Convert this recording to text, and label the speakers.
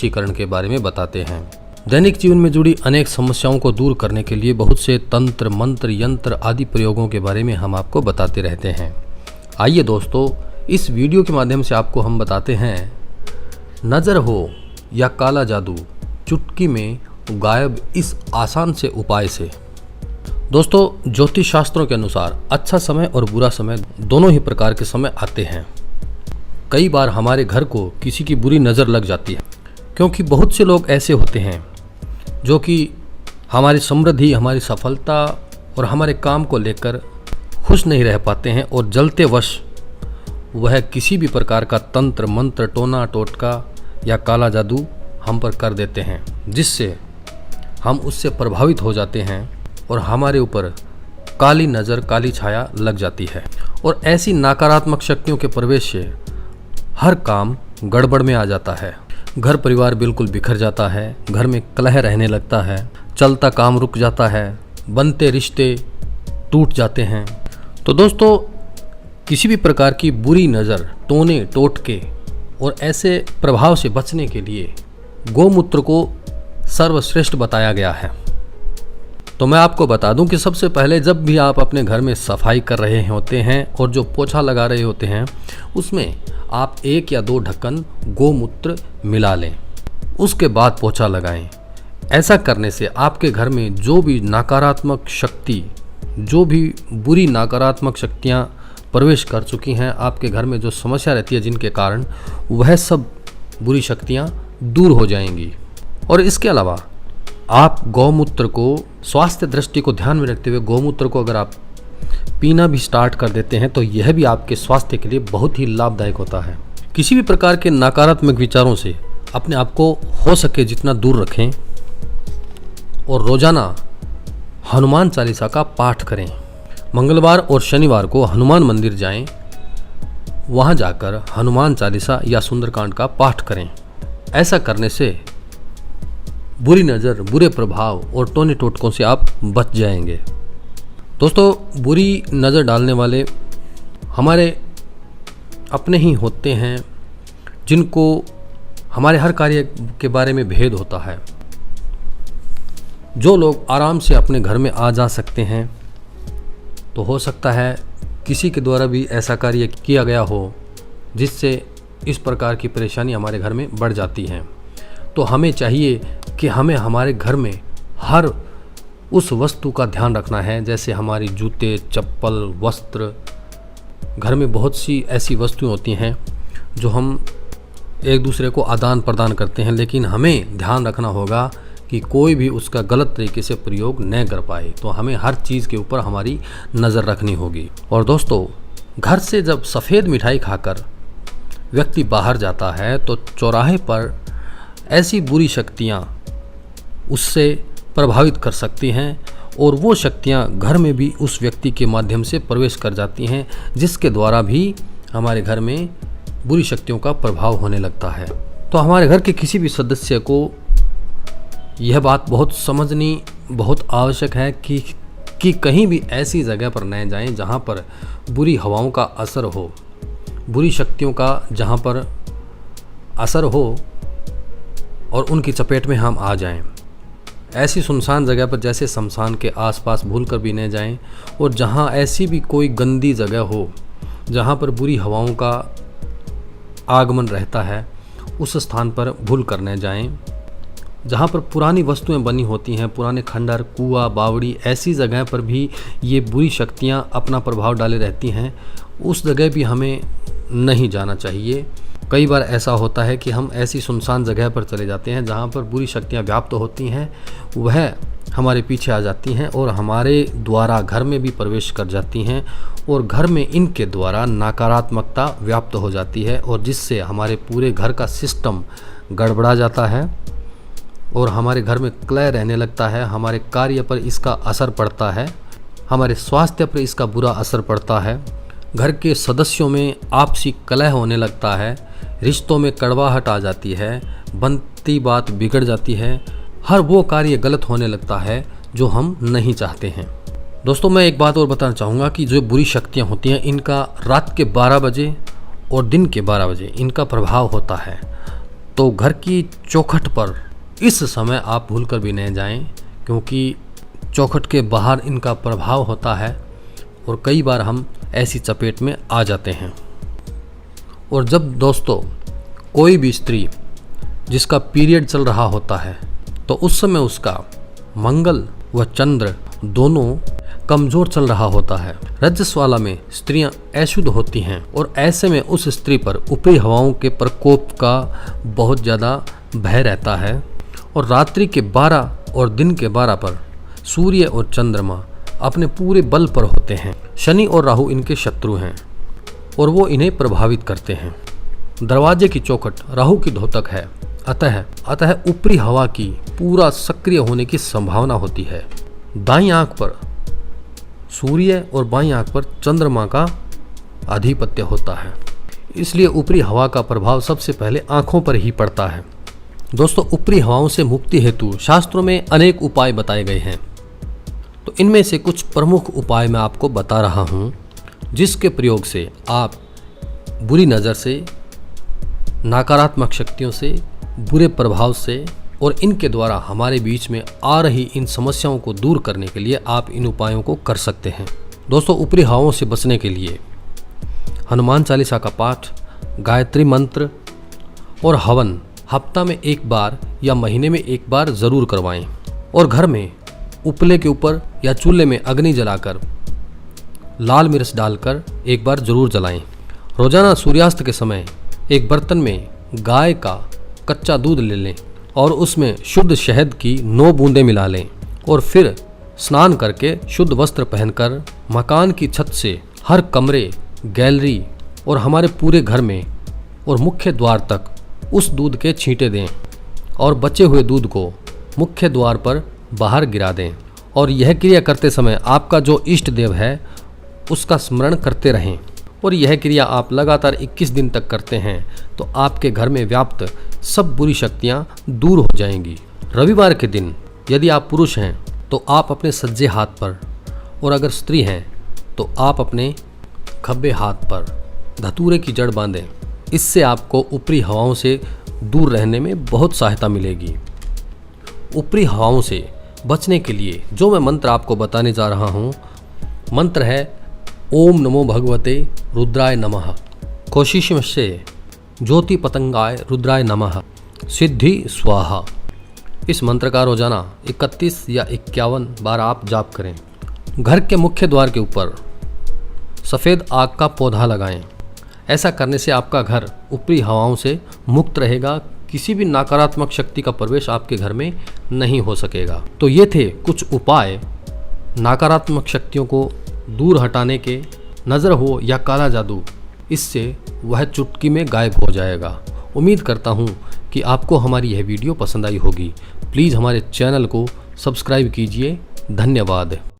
Speaker 1: वशीकरण के बारे में बताते हैं। दैनिक जीवन में जुड़ी अनेक समस्याओं को दूर करने के लिए बहुत से तंत्र, मंत्र, यंत्र आदि प्रयोगों के बारे में हम आपको बताते रहते हैं। आइए दोस्तों, इस वीडियो के माध्यम से आपको हम बताते हैं नज़र हो या काला जादू चुटकी में गायब इस आसान से उपाय से। दोस्तों, ज्योतिष शास्त्रों के अनुसार अच्छा समय और बुरा समय दोनों ही प्रकार के समय आते हैं। कई बार हमारे घर को किसी की बुरी नज़र लग जाती है, क्योंकि बहुत से लोग ऐसे होते हैं जो कि हमारी समृद्धि, हमारी सफलता और हमारे काम को लेकर खुश नहीं रह पाते हैं और जलते वश वह किसी भी प्रकार का तंत्र, मंत्र, टोना टोटका या काला जादू हम पर कर देते हैं, जिससे हम उससे प्रभावित हो जाते हैं और हमारे ऊपर काली नज़र, काली छाया लग जाती है। और ऐसी नकारात्मक शक्तियों के प्रवेश से हर काम गड़बड़ में आ जाता है। घर परिवार बिल्कुल बिखर जाता है, घर में कलह रहने लगता है, चलता काम रुक जाता है, बनते रिश्ते टूट जाते हैं। तो दोस्तों, किसी भी प्रकार की बुरी नज़र, टोने टोटके और ऐसे प्रभाव से बचने के लिए गोमूत्र को सर्वश्रेष्ठ बताया गया है। तो मैं आपको बता दूं कि सबसे पहले जब भी आप अपने घर में सफाई कर रहे होते हैं और जो पोछा लगा रहे होते हैं, उसमें आप 1 या 2 ढक्कन गोमूत्र मिला लें, उसके बाद पोछा लगाएं। ऐसा करने से आपके घर में जो भी नकारात्मक शक्ति, जो भी बुरी नकारात्मक शक्तियां प्रवेश कर चुकी हैं, आपके घर में जो समस्या रहती है जिनके कारण, वह सब बुरी शक्तियां दूर हो जाएंगी। और इसके अलावा आप गौमूत्र को स्वास्थ्य दृष्टि को ध्यान में रखते हुए गौमूत्र को अगर आप पीना भी स्टार्ट कर देते हैं तो यह भी आपके स्वास्थ्य के लिए बहुत ही लाभदायक होता है। किसी भी प्रकार के नकारात्मक विचारों से अपने आप को हो सके जितना दूर रखें और रोजाना हनुमान चालीसा का पाठ करें। मंगलवार और शनिवार को हनुमान मंदिर जाएं, वहां जाकर हनुमान चालीसा या सुंदरकांड का पाठ करें। ऐसा करने से बुरी नज़र, बुरे प्रभाव और टोने टोटकों से आप बच जाएंगे। दोस्तों, बुरी नज़र डालने वाले हमारे अपने ही होते हैं, जिनको हमारे हर कार्य के बारे में भेद होता है। जो लोग आराम से अपने घर में आ जा सकते हैं, तो हो सकता है किसी के द्वारा भी ऐसा कार्य किया गया हो जिससे इस प्रकार की परेशानी हमारे घर में बढ़ जाती है। तो हमें चाहिए कि हमें हमारे घर में हर उस वस्तु का ध्यान रखना है, जैसे हमारी जूते, चप्पल, वस्त्र। घर में बहुत सी ऐसी वस्तुएं होती हैं जो हम एक दूसरे को आदान प्रदान करते हैं, लेकिन हमें ध्यान रखना होगा कि कोई भी उसका गलत तरीके से प्रयोग न कर पाए। तो हमें हर चीज़ के ऊपर हमारी नज़र रखनी होगी। और दोस्तों, घर से जब सफ़ेद मिठाई खाकर व्यक्ति बाहर जाता है तो चौराहे पर ऐसी बुरी शक्तियाँ उससे प्रभावित कर सकती हैं और वो शक्तियाँ घर में भी उस व्यक्ति के माध्यम से प्रवेश कर जाती हैं, जिसके द्वारा भी हमारे घर में बुरी शक्तियों का प्रभाव होने लगता है। तो हमारे घर के किसी भी सदस्य को यह बात बहुत समझनी बहुत आवश्यक है कि कहीं भी ऐसी जगह पर न जाएं जहाँ पर बुरी हवाओं का असर हो, बुरी शक्तियों का जहाँ पर असर हो और उनकी चपेट में हम आ जाएं। ऐसी सुनसान जगह पर, जैसे शमशान के आसपास, भूलकर भी न जाएं। और जहाँ ऐसी भी कोई गंदी जगह हो जहाँ पर बुरी हवाओं का आगमन रहता है, उस स्थान पर भूल कर न जाएं। जहाँ पर पुरानी वस्तुएं बनी होती हैं, पुराने खंडर, कुआं, बावड़ी, ऐसी जगह पर भी ये बुरी शक्तियाँ अपना प्रभाव डाले रहती हैं, उस जगह भी हमें नहीं जाना चाहिए। कई बार ऐसा होता है कि हम ऐसी सुनसान जगह पर चले जाते हैं जहाँ पर बुरी शक्तियाँ व्याप्त होती हैं, वह हमारे पीछे आ जाती हैं और हमारे द्वारा घर में भी प्रवेश कर जाती हैं और घर में इनके द्वारा नकारात्मकता व्याप्त हो जाती है, और जिससे हमारे पूरे घर का सिस्टम गड़बड़ा जाता है और हमारे घर में कलह रहने लगता है। हमारे कार्य पर इसका असर पड़ता है, हमारे स्वास्थ्य पर इसका बुरा असर पड़ता है, घर के सदस्यों में आपसी कलह होने लगता है, रिश्तों में कड़वाहट आ जाती है, बनती बात बिगड़ जाती है, हर वो कार्य गलत होने लगता है जो हम नहीं चाहते हैं। दोस्तों, मैं एक बात और बताना चाहूँगा कि जो बुरी शक्तियाँ होती हैं, इनका रात के 12 बजे और दिन के 12 बजे इनका प्रभाव होता है। तो तो घर की चौखट पर इस समय आप भूलकर भी नहीं जाएं, क्योंकि चौखट के बाहर इनका प्रभाव होता है और कई बार हम ऐसी चपेट में आ जाते हैं। और जब दोस्तों कोई भी स्त्री जिसका पीरियड चल रहा होता है तो उस समय उसका मंगल व चंद्र दोनों कमज़ोर चल रहा होता है। रजस्वाला में स्त्रियां अशुद्ध होती हैं और ऐसे में उस स्त्री पर ऊपरी हवाओं के प्रकोप का बहुत ज़्यादा भय रहता है। और रात्रि के 12 और दिन के 12 पर सूर्य और चंद्रमा अपने पूरे बल पर होते हैं। शनि और राहु इनके शत्रु हैं और वो इन्हें प्रभावित करते हैं। दरवाजे की चौखट राहु की द्योतक है, अतः ऊपरी हवा की पूरा सक्रिय होने की संभावना होती है। दाईं आंख पर सूर्य और बाईं आंख पर चंद्रमा का आधिपत्य होता है, इसलिए ऊपरी हवा का प्रभाव सबसे पहले आंखों पर ही पड़ता है। दोस्तों, ऊपरी हवाओं से मुक्ति हेतु शास्त्रों में अनेक उपाय बताए गए हैं, तो इनमें से कुछ प्रमुख उपाय मैं आपको बता रहा हूँ, जिसके प्रयोग से आप बुरी नज़र से, नकारात्मक शक्तियों से, बुरे प्रभाव से और इनके द्वारा हमारे बीच में आ रही इन समस्याओं को दूर करने के लिए आप इन उपायों को कर सकते हैं। दोस्तों, ऊपरी हवाओं से बचने के लिए हनुमान चालीसा का पाठ, गायत्री मंत्र और हवन हफ्ता में एक बार या महीने में एक बार ज़रूर करवाएं। और घर में उपले के ऊपर या चूल्हे में अग्नि जलाकर लाल मिर्च डालकर एक बार ज़रूर जलाएं। रोज़ाना सूर्यास्त के समय एक बर्तन में गाय का कच्चा दूध ले लें और उसमें शुद्ध शहद की 9 बूंदें मिला लें और फिर स्नान करके शुद्ध वस्त्र पहनकर मकान की छत से हर कमरे, गैलरी और हमारे पूरे घर में और मुख्य द्वार तक उस दूध के छींटे दें और बचे हुए दूध को मुख्य द्वार पर बाहर गिरा दें। और यह क्रिया करते समय आपका जो इष्ट देव है उसका स्मरण करते रहें। और यह क्रिया आप लगातार 21 दिन तक करते हैं तो आपके घर में व्याप्त सब बुरी शक्तियां दूर हो जाएंगी। रविवार के दिन यदि आप पुरुष हैं तो आप अपने सज्जे हाथ पर, और अगर स्त्री हैं तो आप अपने खब्बे हाथ पर धतूरे की जड़ बांधें। इससे आपको ऊपरी हवाओं से दूर रहने में बहुत सहायता मिलेगी। ऊपरी हवाओं से बचने के लिए जो मैं मंत्र आपको बताने जा रहा हूँ, मंत्र है ओम नमो भगवते रुद्राय नमः, कोशिश से ज्योति पतंगाय रुद्राय नमः, सिद्धि स्वाहा। इस मंत्र का रोजाना 31 या 51 बार आप जाप करें। घर के मुख्य द्वार के ऊपर सफ़ेद आग का पौधा लगाएं। ऐसा करने से आपका घर ऊपरी हवाओं से मुक्त रहेगा, किसी भी नकारात्मक शक्ति का प्रवेश आपके घर में नहीं हो सकेगा। तो ये थे कुछ उपाय नकारात्मक शक्तियों को दूर हटाने के। नज़र हो या काला जादू, इससे वह चुटकी में गायब हो जाएगा। उम्मीद करता हूँ कि आपको हमारी यह वीडियो पसंद आई होगी। प्लीज़ हमारे चैनल को सब्सक्राइब कीजिए। धन्यवाद।